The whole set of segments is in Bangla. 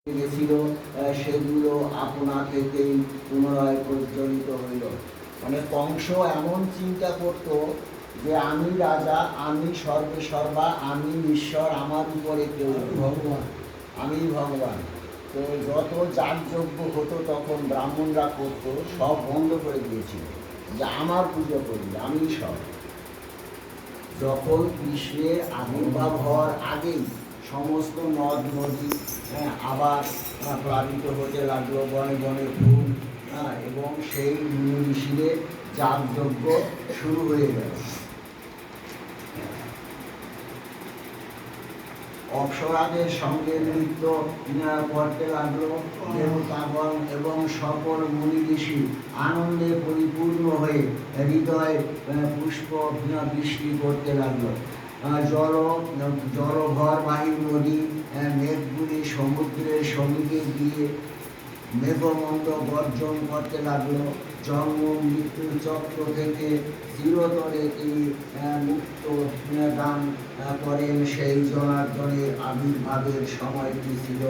গেছিল, সেগুলো আপনা থেকেই পুনরায় প্রজ্বলিত হইল। মানে কংস এমন চিন্তা করত যে আমি রাজা, আমি সর্বে সর্বা, আমি ঈশ্বর, আমার উপরে কেউ ভগবান, আমি ভগবান। তো যত যাগযজ্ঞ হতো তখন ব্রাহ্মণরা করতো, সব বন্ধ করে দিয়েছিল যে আমার পুজো করি, আমি সব। যখন কৃষ্ণের আবির্ভাব হওয়ার আগেই সমস্ত নদ নদী আবার প্লাবিত হতে লাগলো, বনে বনে ফুল, এবং সেই ঋষিদের যাগযজ্ঞ শুরু হয়ে গেল। অপ্সরাদের সঙ্গে নৃত্য করতে লাগলো দেবতাগণ, এবং সকল মুনি ঋষি আনন্দে পরিপূর্ণ হয়ে হৃদয় পুষ্প বৃষ্টি করতে লাগলো। জলভরবাহী নদী মেঘগুলি সমুদ্রের সমীপে গিয়ে মেঘমন্দ গর্জন করতে লাগলো। জন্ম মৃত্যুর চক্র থেকে চিরতরে তিনি মুক্ত দান করেন। সেই জনার্দনের আবির্ভাবের সময়টি ছিল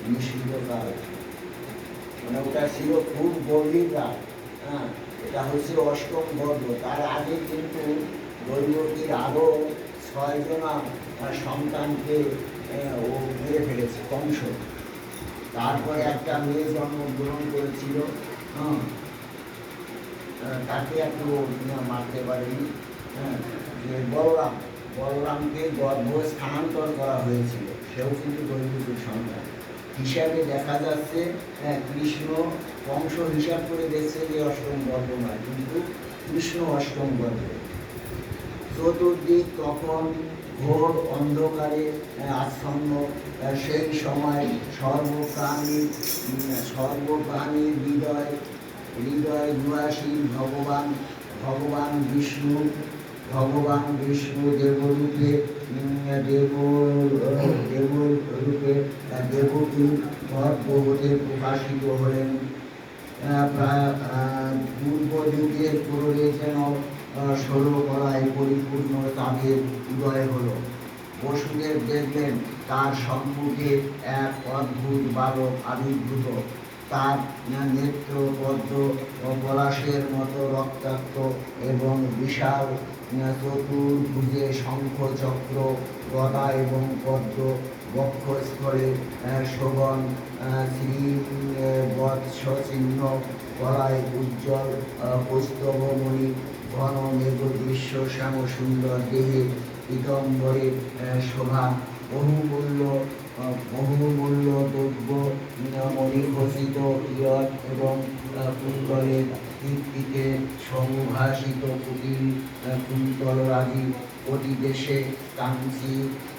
নিষিদ্ধকাল, মানে ওটা ছিল খুব গভীর রাত। এটা হচ্ছে অষ্টম গর্ভ। তার আগে কিন্তু দৈবকীর আরও 6 জনা সন্তানকে ও মেরে ফেলেছে কংস। তারপরে একটা মেয়ে জন্মগ্রহণ করেছিল, তাকে একটু মারতে পারেনি। বলরামকে গর্ভ স্থানান্তর করা হয়েছিল, সেও কিন্তু দৈবকীর সন্তান হিসাবে দেখা যাচ্ছে। কৃষ্ণ কংস হিসাব করে দেখছে যে অষ্টম গর্ভ নয়, কিন্তু কৃষ্ণ অষ্টম গর্ভ। চতুর্দিক তখন ঘোর অন্ধকারে আচ্ছন্ন। সেই সময় সর্বপ্রাণীর হৃদয় নিবাসী ভগবান বিষ্ণু দেবরূপে দেবকী গর্ভবতী প্রকাশিত হলেন। পূর্ব যুগের পুরোলে যেন 16 কলায় পরিপূর্ণ তাদের উদয় হলো। বসুদেব দেখলেন তার সম্মুখে এক অদ্ভুত বালক আবির্ভূত। তার নেত্র পদ্ম ও পলাশের মতো রক্তাক্ত এবং বিশাল চতুর্ভুজে শঙ্খ চক্র গদা এবং পদ্ম, বক্ষস্থলে শোভন শ্রীবৎস চিহ্ন, গলায় উজ্জ্বল কৌস্তভমণি, ঘন মেঘ দৃশ্য শ্যাম সুন্দর দেহে পীতম্বরে শোভা, বহুমূল্য দ্রব্য মণিঘোষিত ইয়ত এবং কুণ্ডলের কীর্তিতে সমভাষিত কুটিল কুন্তলরাজি, প্রতি দেশে কাঞ্চি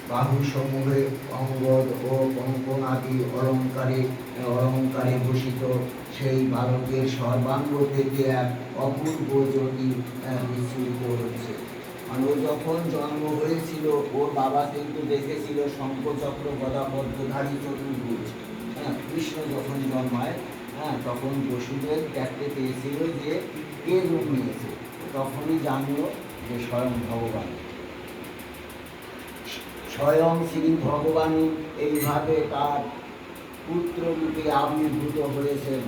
বাহুসমূহে অঙ্গদ ও কঙ্কনাদি অলঙ্কারে ভূষিত। সেই বালকের সর্বাঙ্গ থেকে এক অপূর্ব জ্যোতি বিস্ফোরিত হচ্ছে। মানে ও যখন জন্ম হয়েছিল, ওর বাবা কিন্তু দেখেছিল শঙ্খচক্র গদা পদ্মধারী চতুর্ভুজ। কৃষ্ণ যখন জন্মায়, তখন বসুদেব দেখতে পেয়েছিল যে কে রূপ নিয়েছে। তখনই জানলো যে স্বয়ং ভগবান, স্বয়ং শ্রী ভগবানই এইভাবে তার পুত্ররূপে আবির্ভূত হয়েছেন।